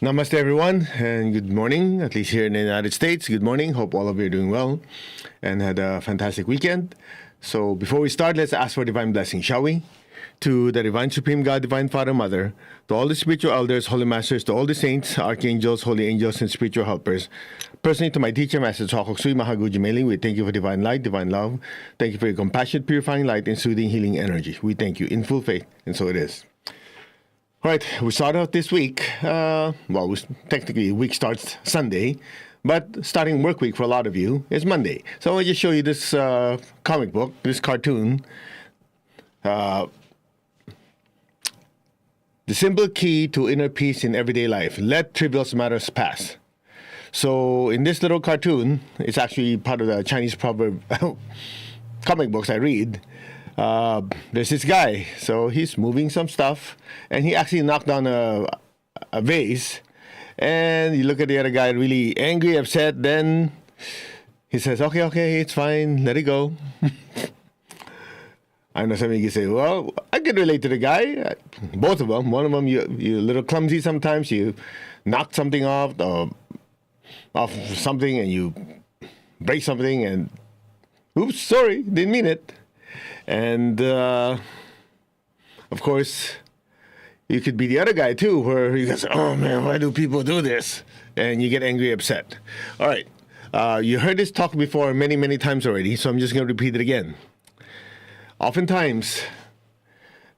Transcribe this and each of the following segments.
Namaste, everyone, and good morning, at least here in the United States. Good morning. Hope all of you are doing well and had a fantastic weekend. So, before we start, let's ask for divine blessing, shall we? To the divine supreme God, divine Father, Mother, to all the spiritual elders, holy masters, to all the saints, archangels, holy angels, and spiritual helpers. Personally, to my teacher, Master Chokok Sui Mahaguji Meli, we thank you for divine light, divine love. Thank you for your compassionate, purifying light, and soothing, healing energy. We thank you in full faith, and so it is. All right, we start out this week. Technically, week starts Sunday, but starting work week for a lot of you is Monday. So I want to just show you this comic book, this cartoon. The simple key to inner peace in everyday life. Let trivial matters pass. So in this little cartoon, it's actually part of the Chinese proverb comic books I read. There's this guy, so he's moving some stuff, and he actually knocked down a vase, and you look at the other guy really angry, upset, then he says, okay, it's fine, let it go. I know some of you can say, well, I can relate to the guy, both of them. One of them, you're a little clumsy sometimes, you knock something off something, and you break something, and oops, sorry, didn't mean it. And, of course, you could be the other guy, too, where you say, oh, man, why do people do this? And you get angry, upset. All right. You heard this talk before many, many times already, so I'm just going to repeat it again. Oftentimes,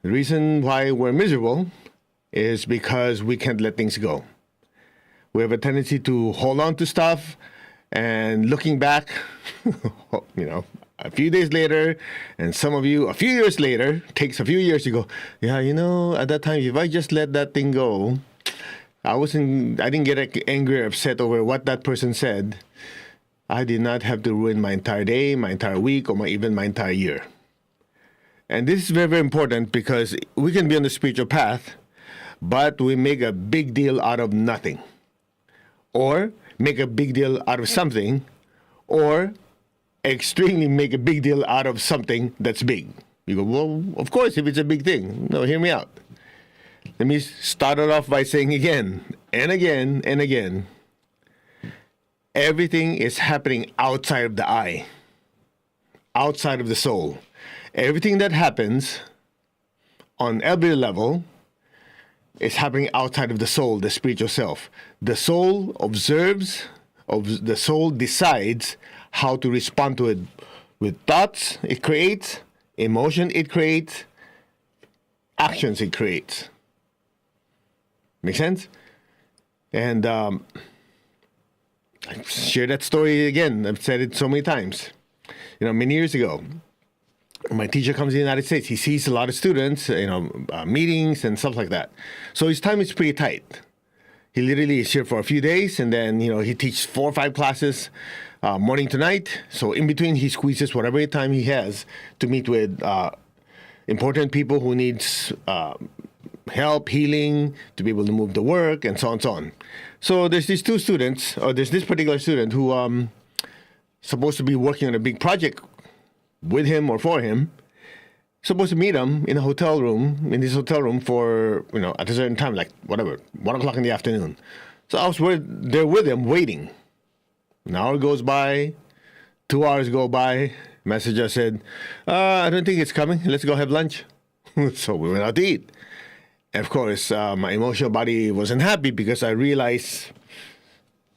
the reason why we're miserable is because we can't let things go. We have a tendency to hold on to stuff, and looking back, a few days later, and some of you a few years later, takes a few years to go, yeah, at that time, if I just let that thing go, I didn't get angry or upset over what that person said. I did not have to ruin my entire day, my entire week, or even my entire year. And this is very, very important because we can be on the spiritual path, but we make a big deal out of nothing. Or make a big deal out of something, or extremely make a big deal out of something that's big. You go, well, of course, if it's a big thing. No, hear me out. Let me start it off by saying again and again and again, everything is happening outside of the eye, outside of the soul. Everything that happens on every level is happening outside of the soul, the spiritual self. The soul observes, the soul decides how to respond to it with thoughts it creates, emotion it creates, actions it creates. Make sense? And I share that story again. I've said it so many times. Many years ago, my teacher comes to the United States. He sees a lot of students, meetings and stuff like that. So his time is pretty tight. He literally is here for a few days, and then, he teaches 4 or 5 classes morning to night. So in between, he squeezes whatever time he has to meet with important people who needs help, healing, to be able to move to work, and so on and so on. So there's these 2 students, or there's this particular student who supposed to be working on a big project with him or for him, supposed to meet him in this hotel room for, at a certain time, like whatever, 1 o'clock in the afternoon. So I was there with him waiting. An hour goes by, 2 hours go by. Messenger said, I don't think it's coming. Let's go have lunch. So we went out to eat. And of course, my emotional body wasn't happy because I realized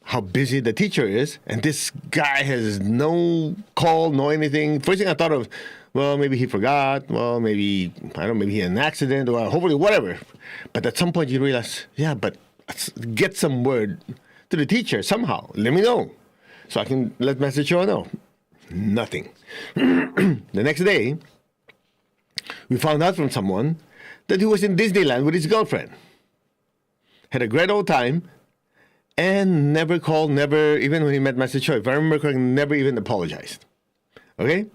how busy the teacher is. And this guy has no call, no anything. First thing I thought of, well, maybe he forgot. Well, maybe he had an accident or hopefully whatever. But at some point you realize, yeah, but get some word to the teacher somehow. Let me know. So I can let Messenger know. Nothing. The next day, we found out from someone that he was in Disneyland with his girlfriend. Had a great old time, and never called, never, even when he met Master Choi, if I remember correctly, never even apologized. Okay?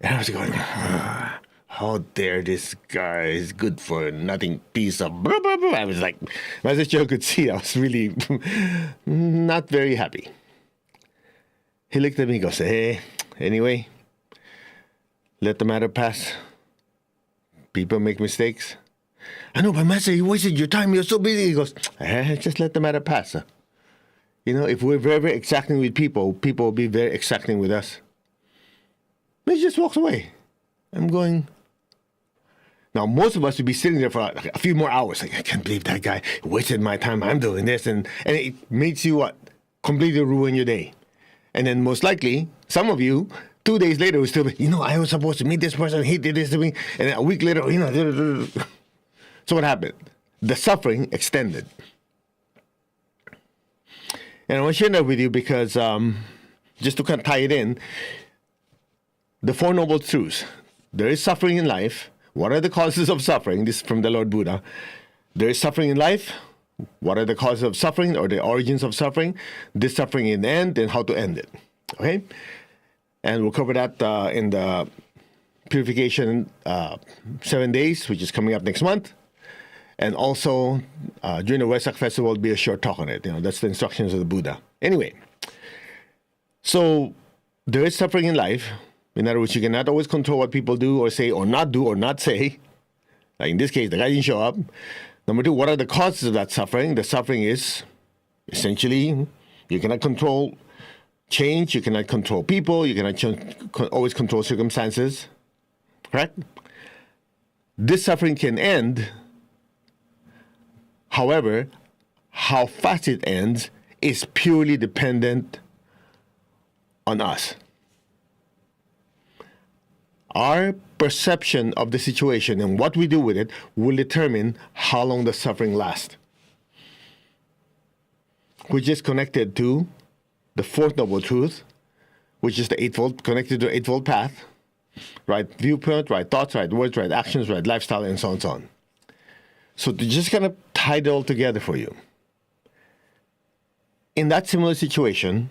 And I was going, how dare this guy is good for nothing piece of blah, blah, blah. I was like, Master Choi could see I was really not very happy. He looked at me and goes, hey, anyway, let the matter pass. People make mistakes. I know, but Master, you wasted your time. You're so busy. He goes, just let the matter pass. If we're very, very exacting with people, people will be very exacting with us. He just walks away. I'm going. Now, most of us would be sitting there for like a few more hours. Like, I can't believe that guy wasted my time. I'm doing this. And it makes you what? Completely ruin your day. And then most likely, some of you, 2 days later, will still be, I was supposed to meet this person. He did this to me. And then a week later, So what happened? The suffering extended. And I want to share that with you because just to kind of tie it in, the Four Noble Truths. There is suffering in life. What are the causes of suffering? This is from the Lord Buddha. There is suffering in life. What are the causes of suffering or the origins of suffering? This suffering in the end and how to end it. Okay? And we'll cover that in the Purification 7 days, which is coming up next month. And also, during the Wesak Festival, will be a short talk on it. That's the instructions of the Buddha. Anyway, so there is suffering in life. In other words, you cannot always control what people do or say or not say. Like in this case, the guy didn't show up. Number two, what are the causes of that suffering? The suffering is essentially you cannot control change. You cannot control people. You cannot always control circumstances. Correct? This suffering can end. However, how fast it ends is purely dependent on us. Our perception of the situation and what we do with it will determine how long the suffering lasts, which is connected to the Fourth Noble Truth, which is the Eightfold, connected to the Eightfold Path, right viewpoint, right thoughts, right words, right actions, right lifestyle, and so on and so on. So to just kind of tie it all together for you. In that similar situation,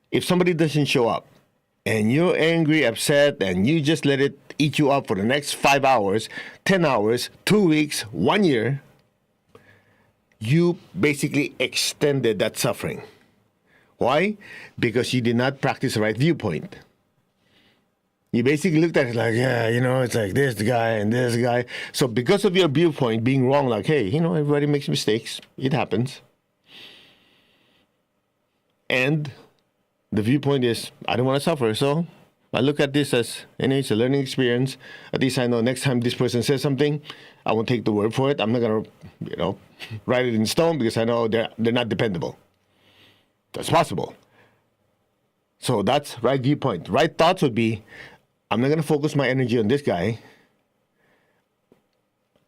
if somebody doesn't show up, and you're angry, upset, and you just let it eat you up for the next 5 hours, 10 hours, 2 weeks, 1 year, you basically extended that suffering. Why? Because you did not practice the right viewpoint. You basically looked at it like, it's like this guy and this guy. So because of your viewpoint being wrong, like, hey, everybody makes mistakes. It happens. And the viewpoint is, I don't want to suffer, so I look at this as, it's a learning experience. At least I know next time this person says something, I won't take the word for it. I'm not going to, write it in stone because I know they're not dependable. That's possible. So that's right viewpoint. Right thoughts would be, I'm not going to focus my energy on this guy.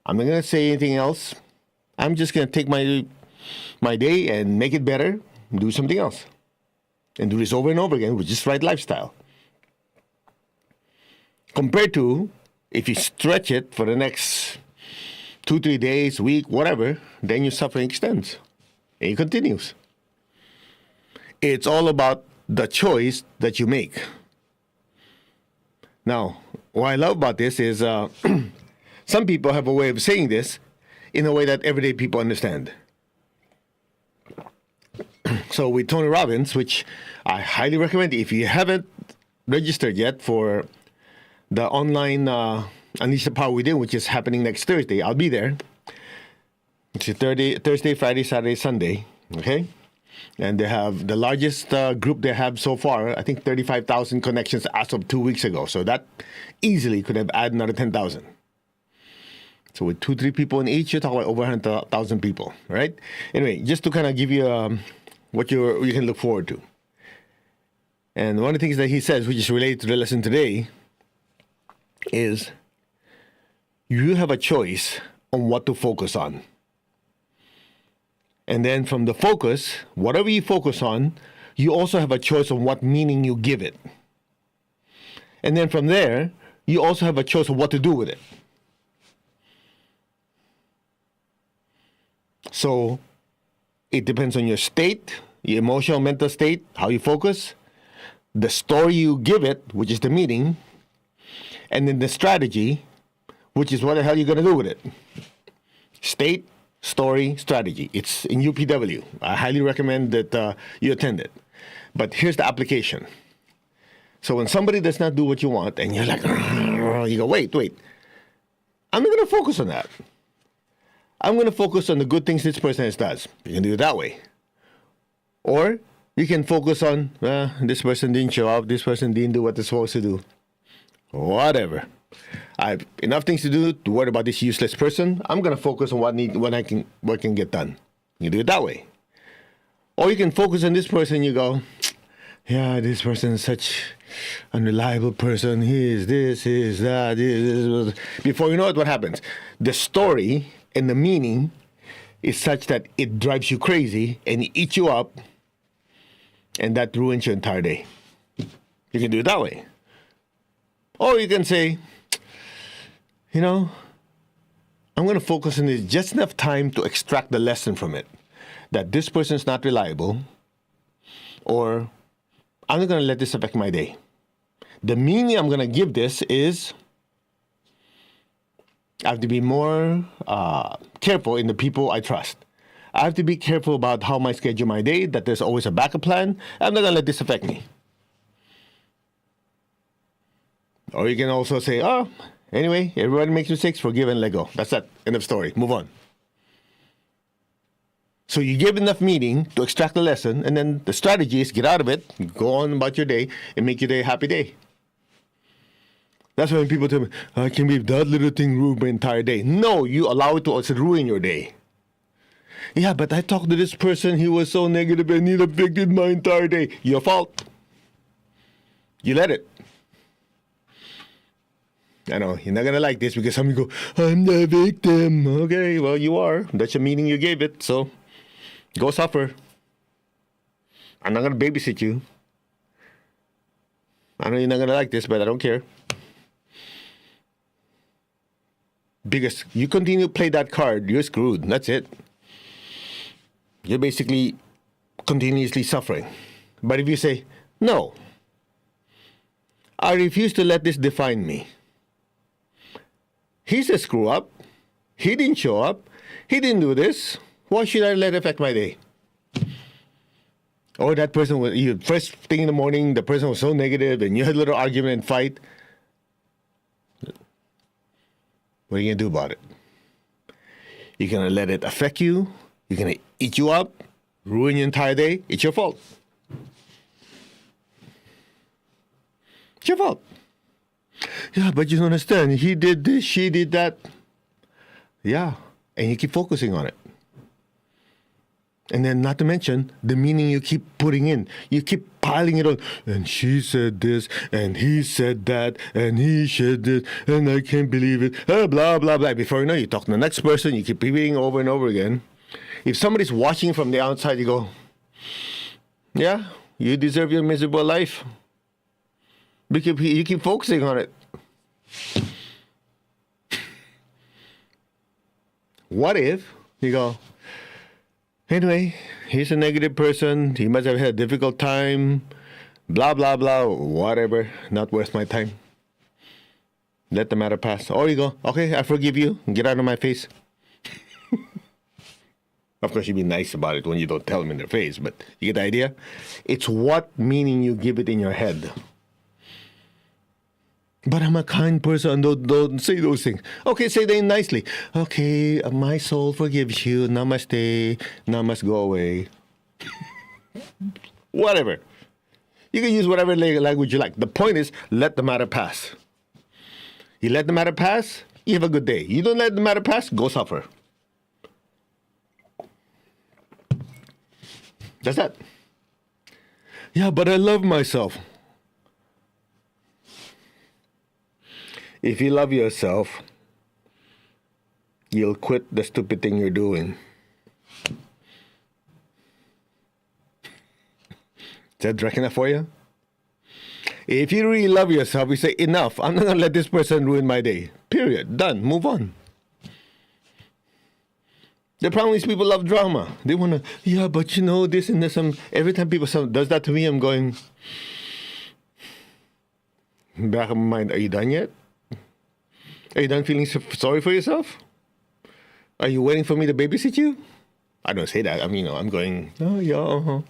I'm not going to say anything else. I'm just going to take my day and make it better, and do something else. And do this over and over again, which is right lifestyle. Compared to, if you stretch it for the next 2-3 days, week, whatever, then your suffering extends. And it continues. It's all about the choice that you make. Now, what I love about this is some people have a way of saying this in a way that everyday people understand. So with Tony Robbins, which I highly recommend, if you haven't registered yet for the online Unleash the Power Within, which is happening next Thursday, I'll be there. It's a Thursday, Friday, Saturday, Sunday, okay? And they have the largest group they have so far, I think 35,000 connections as of 2 weeks ago. So that easily could have added another 10,000. So with 2-3 people in each, you're talking about over 100,000 people, right? Anyway, just to kind of give you what you can look forward to. And one of the things that he says, which is related to the lesson today, is you have a choice on what to focus on. And then from the focus, whatever you focus on, you also have a choice on what meaning you give it. And then from there, you also have a choice of what to do with it. So it depends on your state, your emotional, mental state, how you focus, the story you give it, which is the meaning, and then the strategy, which is what the hell you're going to do with it. State, story, strategy. It's in UPW. I highly recommend that you attend it. But here's the application. So when somebody does not do what you want, and you're like, you go, wait. I'm not going to focus on that. I'm going to focus on the good things this person does. You can do it that way. Or you can focus on, this person didn't show up, this person didn't do what they're supposed to do. Whatever. I have enough things to do to worry about this useless person. I'm going to focus on what can get done. You do it that way. Or you can focus on this person and you go, yeah, this person is such an unreliable person. He is this, he is that. He is. Before you know it, what happens? The story and the meaning is such that it drives you crazy and it eats you up, and that ruins your entire day. You can do it that way. Or you can say, I'm going to focus on this just enough time to extract the lesson from it. That this person is not reliable, or I'm not going to let this affect my day. The meaning I'm going to give this is I have to be more careful in the people I trust. I have to be careful about how I schedule my day, that there's always a backup plan. I'm not going to let this affect me. Or you can also say, anyway, everybody makes mistakes, forgive and let go. That's that. End of story. Move on. So you give enough meaning to extract the lesson, and then the strategy is get out of it, go on about your day, and make your day a happy day. That's when people tell me, I can't believe that little thing ruined my entire day. No, you allow it to also ruin your day. Yeah, but I talked to this person, he was so negative and it affected my entire day. Your fault. You let it. I know, you're not going to like this because some people go, I'm the victim. Okay, well, you are. That's the meaning you gave it, so go suffer. I'm not going to babysit you. I know you're not going to like this, but I don't care. Because you continue to play that card, you're screwed. That's it. You're basically continuously suffering. But if you say, no, I refuse to let this define me. He's a screw up. He didn't show up. He didn't do this. Why should I let it affect my day? Or that person was, first thing in the morning, the person was so negative and you had a little argument and fight. What are you going to do about it? You're going to let it affect you. You're going to eat you up, ruin your entire day. It's your fault. It's your fault. Yeah, but you don't understand. He did this, she did that. Yeah, and you keep focusing on it. And then not to mention the meaning you keep putting in. You keep piling it on. And she said this, and he said that, and he said this, and I can't believe it. Blah, blah, blah. Before you know, you talk to the next person, you keep repeating over and over again. If somebody's watching from the outside, you go, yeah, you deserve your miserable life. You keep focusing on it. What if you go, anyway, he's a negative person. He must have had a difficult time. Blah, blah, blah. Whatever. Not worth my time. Let the matter pass. Or you go, okay, I forgive you. Get out of my face. Of course, you be nice about it when you don't tell them in their face. But you get the idea? It's what meaning you give it in your head. But I'm a kind person. Don't say those things. Okay, say them nicely. Okay, my soul forgives you. Namaste. Namaste, go away. Whatever. You can use whatever language you like. The point is, let the matter pass. You let the matter pass, you have a good day. You don't let the matter pass, go suffer. That's that. Yeah, but I love myself. If you love yourself, you'll quit the stupid thing you're doing. Is that direct enough for you? If you really love yourself, you say, enough. I'm not going to let this person ruin my day. Period. Done. Move on. The problem is people love drama. They want to, yeah, but you know, this and this. Every time people does that to me, I'm going, back of my mind, are you done yet? Are you done feeling sorry for yourself? Are you waiting for me to babysit you? I don't say that. I'm going, oh, yeah, uh-huh.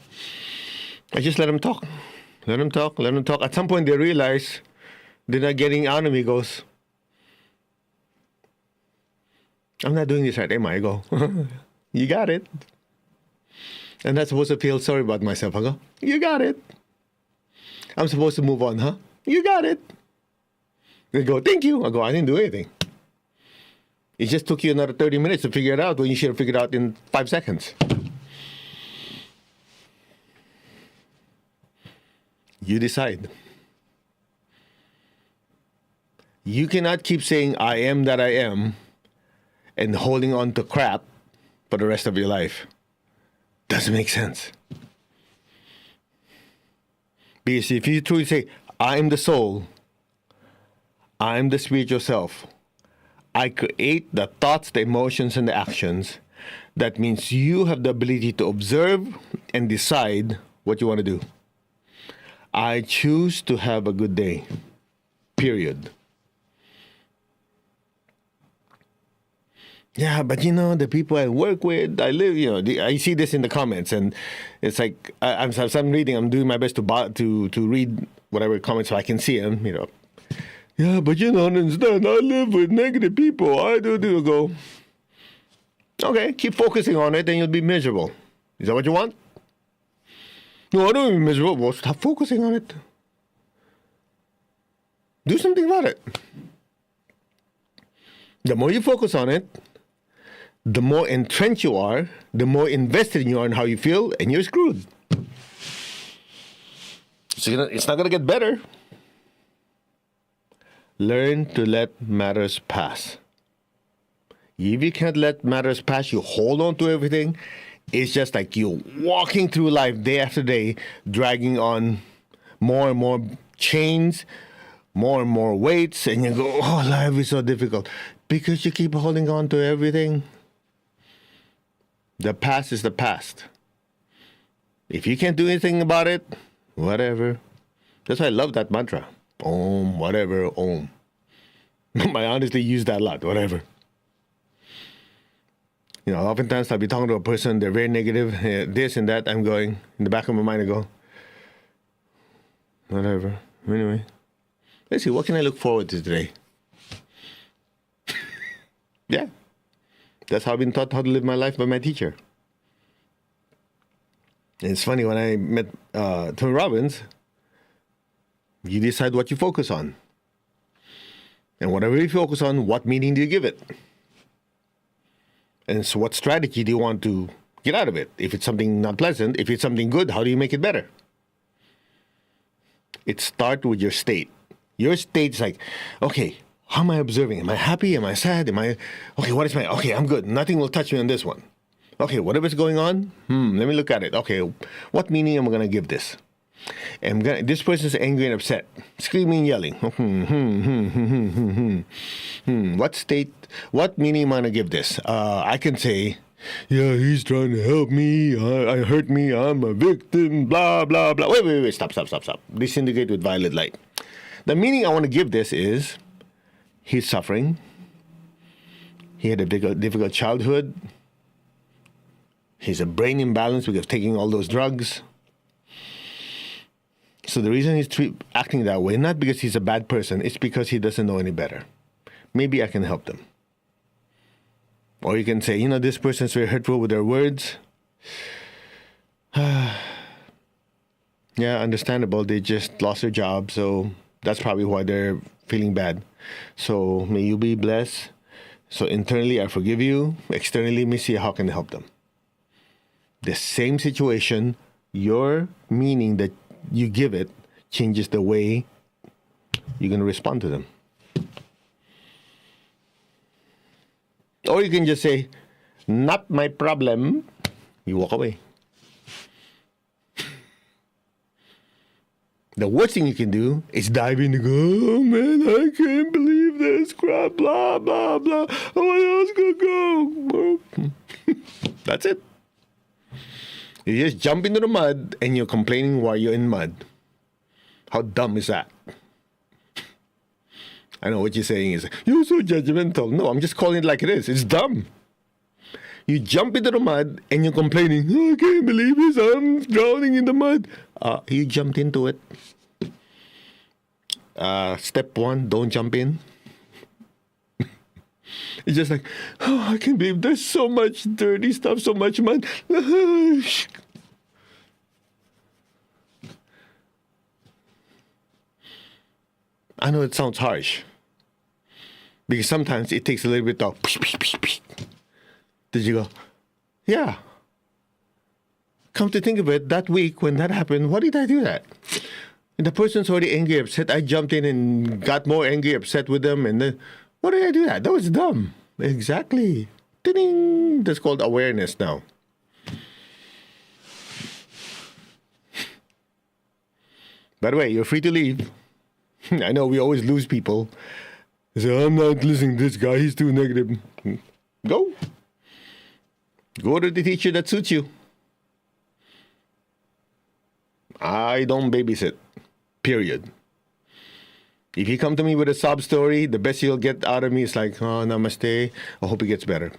I just let them talk. Let them talk. Let them talk. At some point, they realize they're not getting out of me. Goes, I'm not doing this right, am I? I go, you got it. And I'm supposed to feel sorry about myself. I go, you got it. I'm supposed to move on, huh? You got it. They go, thank you. I go, I didn't do anything. It just took you another 30 minutes to figure it out when you should have figured it out in 5 seconds. You decide. You cannot keep saying, I am that I am, and holding on to crap for the rest of your life. Doesn't make sense. Because if you truly say, I am the soul, I am the spiritual self, I create the thoughts, the emotions, and the actions, that means you have the ability to observe and decide what you want to do. I choose to have a good day. Period. Yeah, but the people I work with, I live, I see this in the comments, and it's like I'm reading. I'm doing my best to read whatever comments so I can see them. Yeah, but you don't understand. I live with negative people. I do go. Okay, keep focusing on it, and you'll be miserable. Is that what you want? No, I don't want to be miserable. Well, stop focusing on it. Do something about it. The more you focus on it, the more entrenched you are, the more invested you are in how you feel, and you're screwed. So it's not going to get better. Learn to let matters pass. If you can't let matters pass, you hold on to everything. It's just like you walking through life day after day, dragging on more and more chains, more and more weights, and you go, oh, life is so difficult. Because you keep holding on to everything. The past is the past. If you can't do anything about it, whatever. That's why I love that mantra. Om, whatever, om. I honestly use that a lot, whatever. Oftentimes I'll be talking to a person, they're very negative, this and that. I'm going, in the back of my mind, I go, whatever. Anyway, let's see, what can I look forward to today? Yeah. That's how I've been taught how to live my life by my teacher. And it's funny, when I met Tony Robbins, you decide what you focus on. And whatever you focus on, what meaning do you give it? And so what strategy do you want to get out of it? If it's something not pleasant, if it's something good, how do you make it better? It starts with your state. Your state's like, okay, how am I observing? Am I happy? Am I sad? Okay, what is okay, I'm good. Nothing will touch me on this one. Okay, whatever's going on, let me look at it. Okay, what meaning am I going to give this? This person's angry and upset, screaming, yelling. What meaning am I going to give this? I can say, yeah, he's trying to help me. I hurt me. I'm a victim, blah, blah, blah. Wait. Stop. Disintegrate with violet light. The meaning I want to give this is, he's suffering. He had a difficult childhood. He's a brain imbalance because of taking all those drugs. So the reason he's acting that way, not because he's a bad person, it's because he doesn't know any better. Maybe I can help them. Or you can say, this person's very hurtful with their words. Yeah, understandable. They just lost their job, so that's probably why they're feeling bad. So may you be blessed. So internally, I forgive you. Externally, let me see how I can help them. The same situation, your meaning that you give it changes the way you're going to respond to them. Or you can just say, not my problem. You walk away. The worst thing you can do is dive in and go, oh man, I can't believe this crap, blah, blah, blah. Oh, else could go. That's it. You just jump into the mud and you're complaining while you're in mud. How dumb is that? I know what you're saying is, you're so judgmental. No, I'm just calling it like it is. It's dumb. You jump into the mud and you're complaining, oh, I can't believe this, I'm drowning in the mud. You jumped into it. Step one, don't jump in. It's just like, oh, I can't believe there's so much dirty stuff, so much mud. I know it sounds harsh because sometimes it takes a little bit of. Did you go? Yeah. Come to think of it, that week when that happened, why did I do that? And the person's already angry, upset. I jumped in and got more angry, upset with them. And then, why did I do that? That was dumb. Exactly. Ding! That's called awareness now. By the way, you're free to leave. I know we always lose people. They say, I'm not listening to this guy. He's too negative. Go. Go to the teacher that suits you. I don't babysit. Period. If you come to me with a sob story, the best you'll get out of me is like, oh, namaste. I hope it gets better.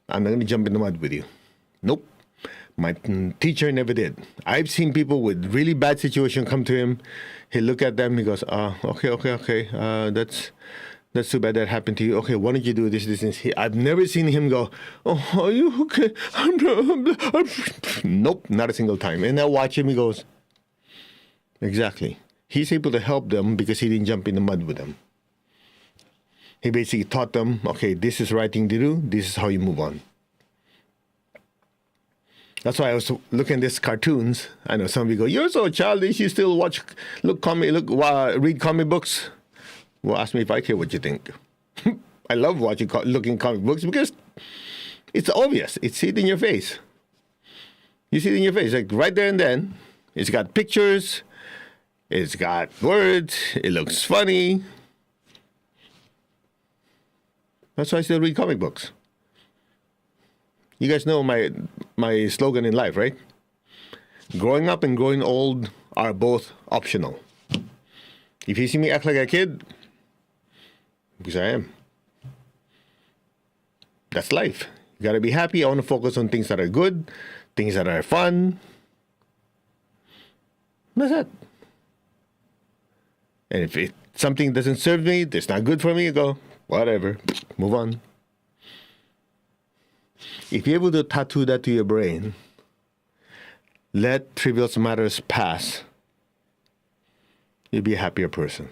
I'm not going to jump in the mud with you. Nope. My teacher never did. I've seen people with really bad situation come to him. He look at them. He goes, okay. That's too bad that happened to you. Okay, why don't you do this? I've never seen him go, oh, are you okay? Nope, not a single time. And I watch him, he goes, exactly. He's able to help them because he didn't jump in the mud with them. He basically taught them, okay, this is the right thing to do. This is how you move on. That's why I was looking at these cartoons. I know some of you go, you're so childish. You still read comic books. Well, ask me if I care what you think. I love looking comic books because it's obvious. It's it in your face. You see it in your face, like right there and then. It's got pictures. It's got words. It looks funny. That's why I still read comic books. You guys know my slogan in life, right? Growing up and growing old are both optional. If you see me act like a kid, because I am. That's life. You gotta be happy. I want to focus on things that are good, things that are fun. That's it. And if something doesn't serve me, it's not good for me, you go, whatever, move on. If you're able to tattoo that to your brain, let trivial matters pass, you'll be a happier person.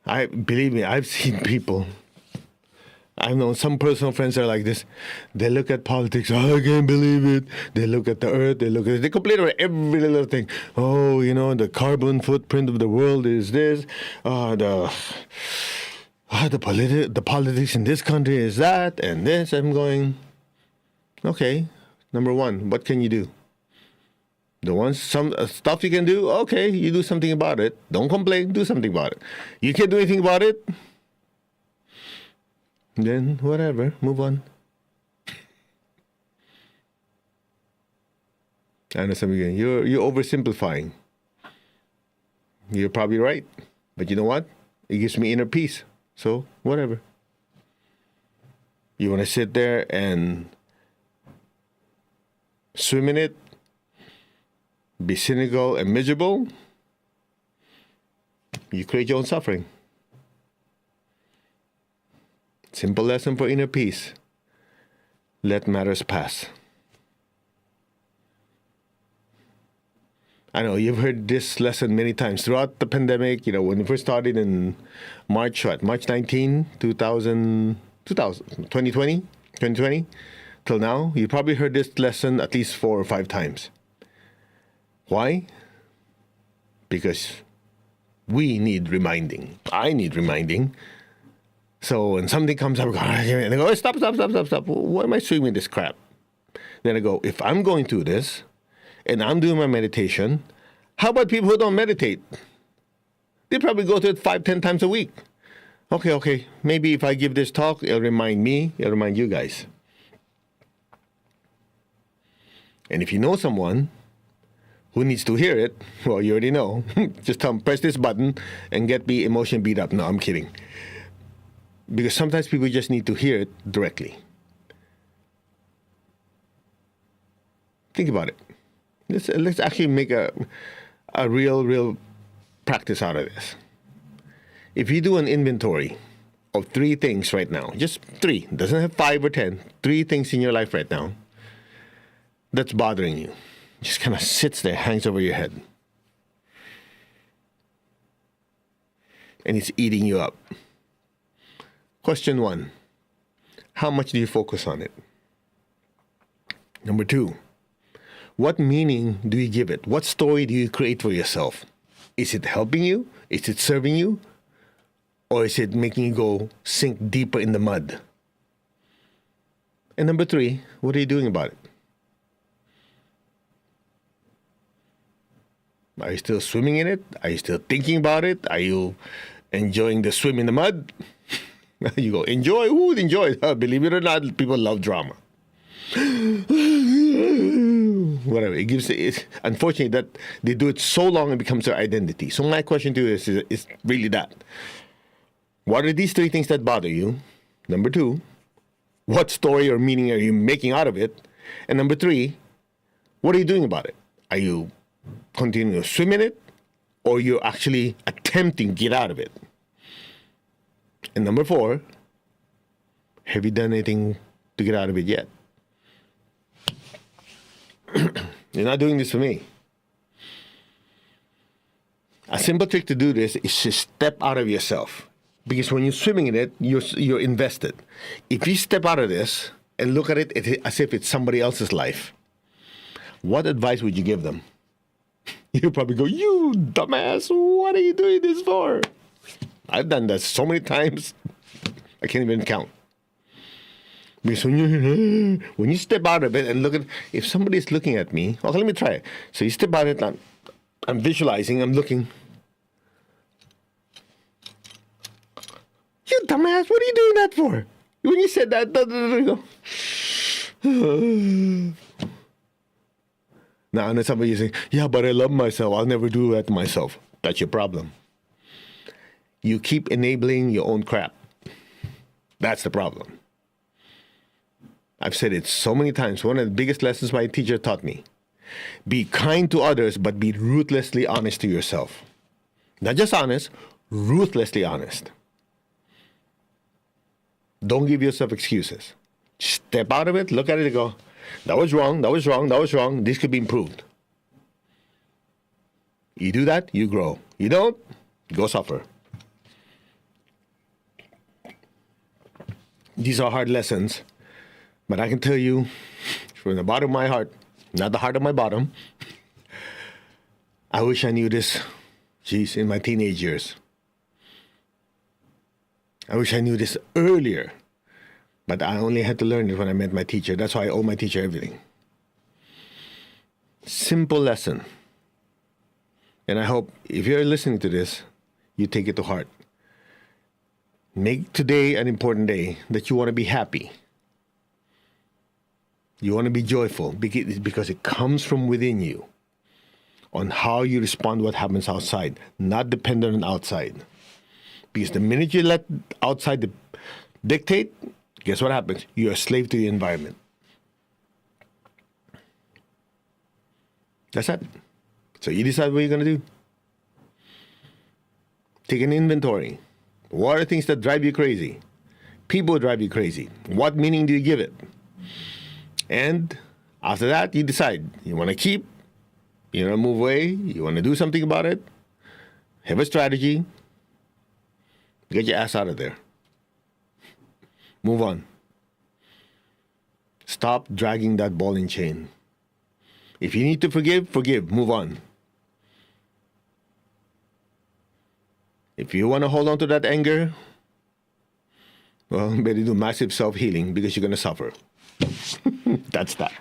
Believe me, I've seen people. I've known some personal friends that are like this. They look at politics. Oh, I can't believe it. They look at the earth. They complain about every little thing. Oh, the carbon footprint of the world is this. The politics in this country is that and this. I'm going, okay, number one, what can you do? Some stuff you can do, okay, you do something about it. Don't complain, do something about it. You can't do anything about it, then whatever, move on. I know some of you, you're oversimplifying. You're probably right. But you know what? It gives me inner peace. So, whatever. You want to sit there and swim in it, be cynical and miserable, you create your own suffering. Simple lesson for inner peace. Let matters pass. I know you've heard this lesson many times throughout the pandemic. When it first started in March 19, 2020, till now, you probably heard this lesson at least 4 or 5 times. Why? Because we need reminding. I need reminding. So when something comes up, and I go, stop. Why am I swimming this crap? Then I go, if I'm going through this, and I'm doing my meditation, how about people who don't meditate? They probably go to it 5-10 times a week. Okay, maybe if I give this talk, it'll remind me, it'll remind you guys. And if you know someone who needs to hear it, well, you already know. Just tell them, press this button and get the emotion beat up. No, I'm kidding. Because sometimes people just need to hear it directly. Think about it. Let's actually make a real practice out of this. If you do an inventory of 3 things right now. Just 3. Doesn't have 5 or 10. 3 things in your life right now that's bothering you. Just kind of sits there, hangs over your head. And it's eating you up. Question 1. How much do you focus on it? Number 2. What meaning do you give it? What story do you create for yourself? Is it helping you? Is it serving you? Or is it making you go sink deeper in the mud? And number 3, what are you doing about it? Are you still swimming in it? Are you still thinking about it? Are you enjoying the swim in the mud? You go, enjoy? Who would enjoy it? Believe it or not, people love drama. Whatever. Unfortunately, that they do it so long it becomes their identity. So my question to you is really that. What are these 3 things that bother you? Number 2, what story or meaning are you making out of it? And number 3, what are you doing about it? Are you continuing to swim in it? Or you're actually attempting to get out of it? And number 4, have you done anything to get out of it yet? You're not doing this for me. A simple trick to do this is to step out of yourself. Because when you're swimming in it, you're invested. If you step out of this and look at it as if it's somebody else's life, what advice would you give them? You'll probably go, you dumbass, what are you doing this for? I've done that so many times, I can't even count. Because when you step out of it and look at, if somebody's looking at me, okay, let me try it. So you step out of it, I'm visualizing, I'm looking. You dumbass, what are you doing that for? When you said that, go. Now, and then somebody is saying, yeah, but I love myself. I'll never do that to myself. That's your problem. You keep enabling your own crap. That's the problem. I've said it so many times. One of the biggest lessons my teacher taught me. Be kind to others, but be ruthlessly honest to yourself. Not just honest, ruthlessly honest. Don't give yourself excuses. Step out of it, look at it and go, that was wrong, that was wrong, that was wrong. This could be improved. You do that, you grow. You don't, go suffer. These are hard lessons, but I can tell you from the bottom of my heart, not the heart of my bottom, I wish I knew this, in my teenage years. I wish I knew this earlier, but I only had to learn it when I met my teacher. That's why I owe my teacher everything. Simple lesson. And I hope if you're listening to this, you take it to heart. Make today an important day that you want to be happy. You want to be joyful because it comes from within you on how you respond to what happens outside, not dependent on outside. Because the minute you let outside dictate, guess what happens? You're a slave to the environment. That's it. So you decide what you're going to do. Take an inventory. What are things that drive you crazy? People drive you crazy. What meaning do you give it? And after that, you decide. You want to keep, you want to move away, you want to do something about it, have a strategy, get your ass out of there. Move on. Stop dragging that ball and chain. If you need to forgive, forgive. Move on. If you want to hold on to that anger, well, better do massive self-healing because you're going to suffer. That's that.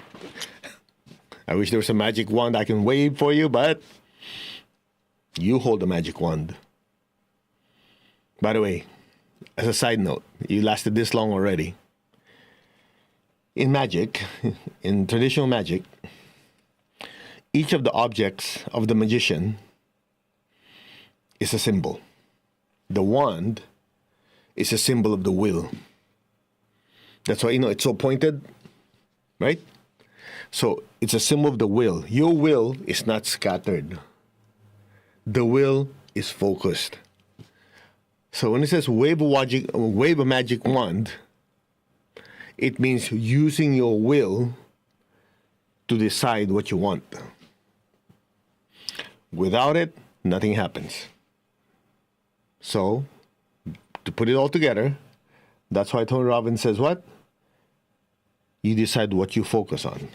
I wish there was a magic wand I can wave for you, but you hold the magic wand. By the way, as a side note, you lasted this long already. In magic, in traditional magic, each of the objects of the magician is a symbol. The wand is a symbol of the will. That's why, it's so pointed, right? So it's a symbol of the will. Your will is not scattered. The will is focused. So when it says wave a magic wand, it means using your will to decide what you want. Without it, nothing happens. So, to put it all together, that's why Tony Robbins says what? You decide what you focus on.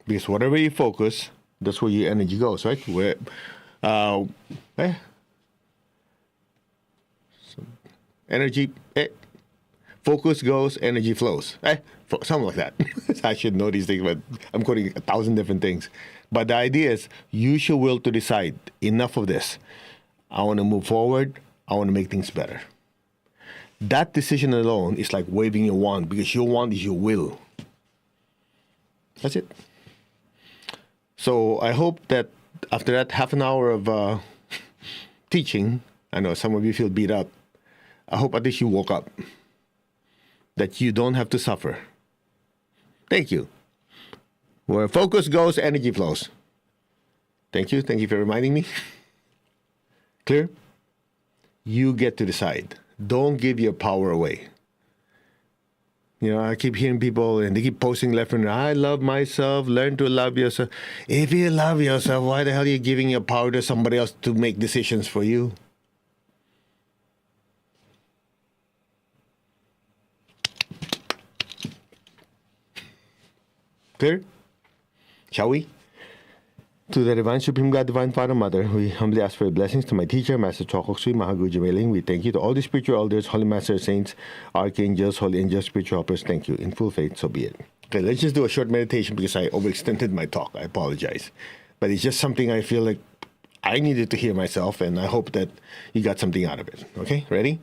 Because whatever you focus, that's where your energy goes, right? Energy, focus goes, energy flows. Something like that. I should know these things, but I'm quoting 1,000 different things. But the idea is, use your will to decide, enough of this. I want to move forward. I want to make things better. That decision alone is like waving your wand, because your wand is your will. That's it. So I hope that after that half an hour of teaching, I know some of you feel beat up. I hope at least you woke up, that you don't have to suffer. Thank you. Where focus goes, energy flows. Thank you. Thank you for reminding me. Clear? You get to decide. Don't give your power away. You know, I keep hearing people, and they keep posting left and right, I love myself, learn to love yourself. If you love yourself, why the hell are you giving your power to somebody else to make decisions for you? Clear? Shall we? To the Divine Supreme God, Divine Father, Mother, we humbly ask for your blessings to my teacher, Master Chokok Sui Mahaguju Mailing. We thank you to all the spiritual elders, Holy Master Saints, Archangels, Holy Angels, spiritual helpers. Thank you. In full faith, so be it. Okay, let's just do a short meditation because I overextended my talk. I apologize. But it's just something I feel like I needed to hear myself, and I hope that you got something out of it. Okay, ready?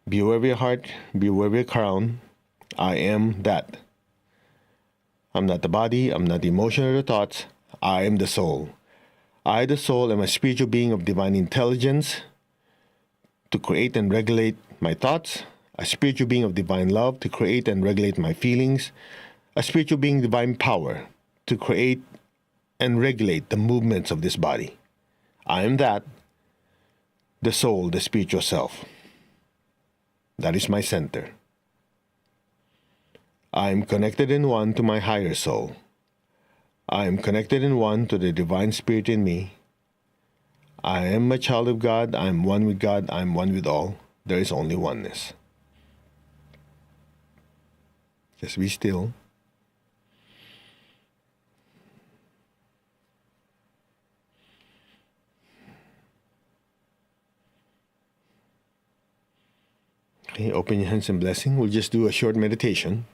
Be aware of your heart, be aware of your crown. I am that. I'm not the body, I'm not the emotion or the thoughts. I am the soul. I, the soul, am a spiritual being of divine intelligence to create and regulate my thoughts, a spiritual being of divine love to create and regulate my feelings, a spiritual being of divine power to create and regulate the movements of this body. I am that, the soul, the spiritual self. That is my center. I am connected in one to my higher soul. I am connected in one to the divine spirit in me. I am a child of God. I am one with God. I am one with all. There is only oneness. Just be still. Okay, open your hands in blessing. We'll just do a short meditation.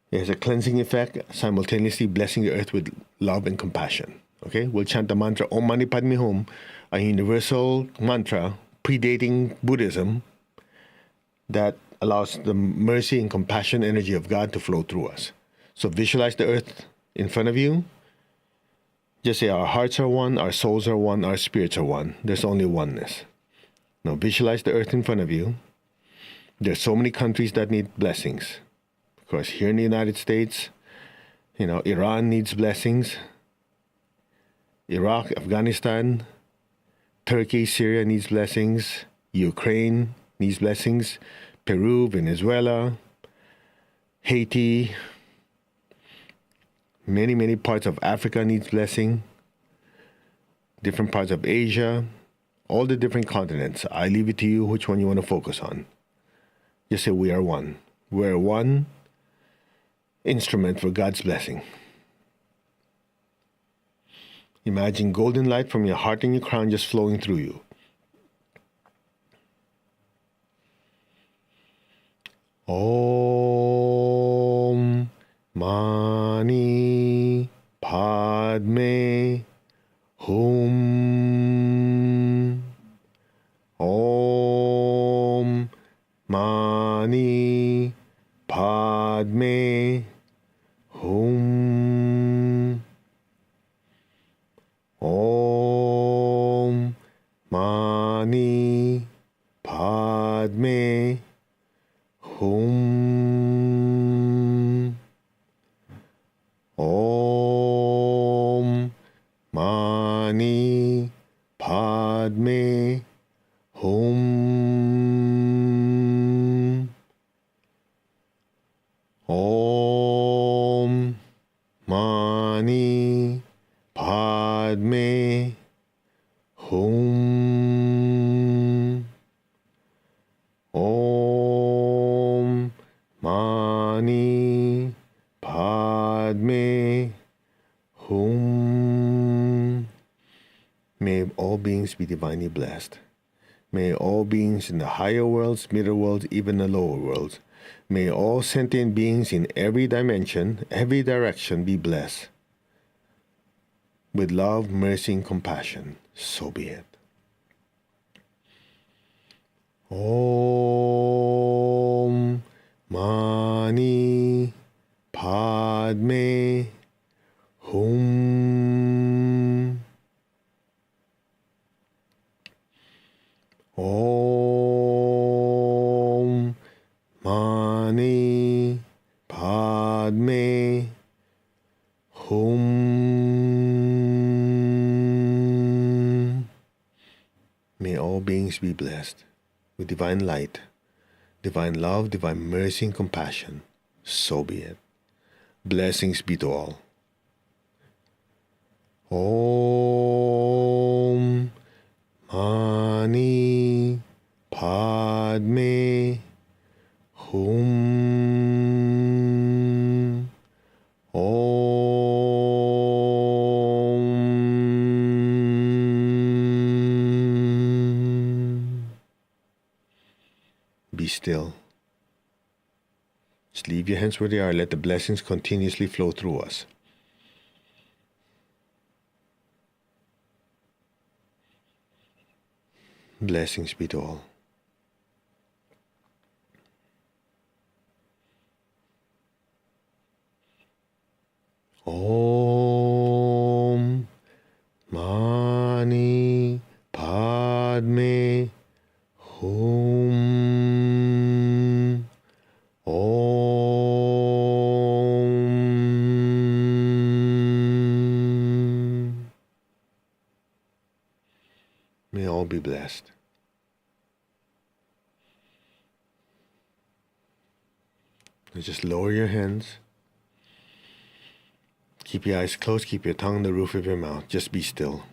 There's a cleansing effect, simultaneously blessing the earth with love and compassion. Okay, we'll chant the mantra Om Mani Padme Hum, a universal mantra predating Buddhism that allows the mercy and compassion energy of God to flow through us. So visualize the earth in front of you. Just say our hearts are one, our souls are one, our spirits are one. There's only oneness. Now visualize the earth in front of you. There's so many countries that need blessings. Of course, here in the United States, Iran needs blessings. Iraq, Afghanistan, Turkey, Syria needs blessings. Ukraine needs blessings. Peru, Venezuela, Haiti, many parts of Africa needs blessing. Different parts of Asia, all the different continents. I leave it to you which one you want to focus on. Just say we are one. We're one instrument for God's blessing. Imagine golden light from your heart and your crown just flowing through you. Om Mani Padme Hum. Om Mani Padme Hum. Om Mani Padme Hum. Om Padme Hum. Om Mani Padme Hum. Om Mani Padme Hum. May all beings be divinely blessed. May all beings in the higher worlds, middle worlds, even the lower worlds, may all sentient beings in every dimension, every direction be blessed with love, mercy, and compassion. So be it. Om Mani Padme Hum. Om Mani Padme Hum. May all beings be blessed with divine light, divine love, divine mercy, and compassion. So be it. Blessings be to all. Om Mani Padme Hum. Om. Be still. Just leave your hands where they are. Let the blessings continuously flow through us. Blessings be to all. Om Mani Padme Hum. Om. May all be blessed. Now just lower your hands. Keep your eyes closed. Keep your tongue on the roof of your mouth. Just be still.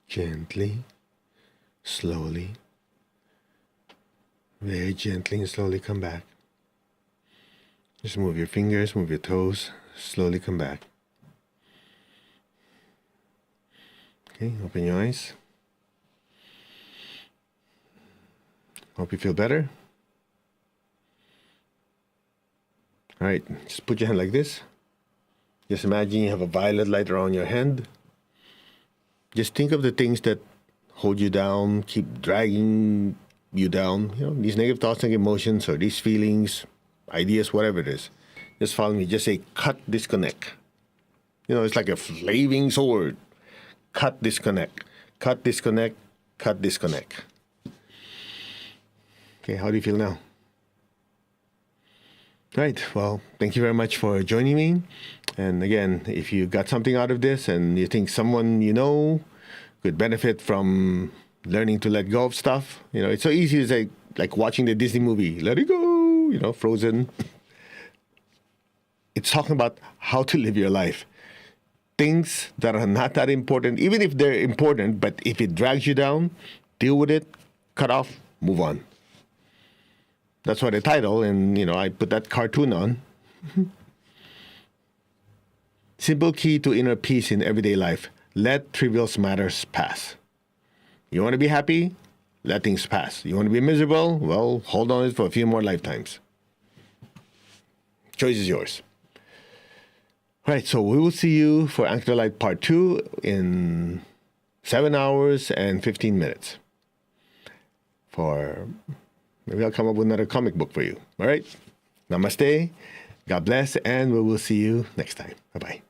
Gently, slowly, very gently and slowly come back. Just move your fingers, move your toes, slowly come back. Okay, open your eyes. Hope you feel better. All right, just put your hand like this. Just imagine you have a violet light around your hand. Just think of the things that hold you down, keep dragging you down. You know, these negative thoughts and emotions or these feelings, ideas, whatever it is. Just follow me. Just say, cut, disconnect. You know, it's like a flaming sword. Cut, disconnect. Cut, disconnect. Cut, disconnect. Okay, how do you feel now? Right. Well, thank you very much for joining me. And again, if you got something out of this and you think someone you know could benefit from learning to let go of stuff, you know, it's so easy to say, like watching the Disney movie, let it go, you know, Frozen. It's talking about how to live your life. Things that are not that important, even if they're important, but if it drags you down, deal with it, cut off, move on. That's why the title, and I put that cartoon on. Simple key to inner peace in everyday life. Let trivial matters pass. You want to be happy? Let things pass. You want to be miserable? Well, hold on to it for a few more lifetimes. Choice is yours. All right, so we will see you for Anchor Light Part 2 in 7 hours and 15 minutes. Maybe I'll come up with another comic book for you. All right? Namaste. God bless, and we will see you next time. Bye-bye.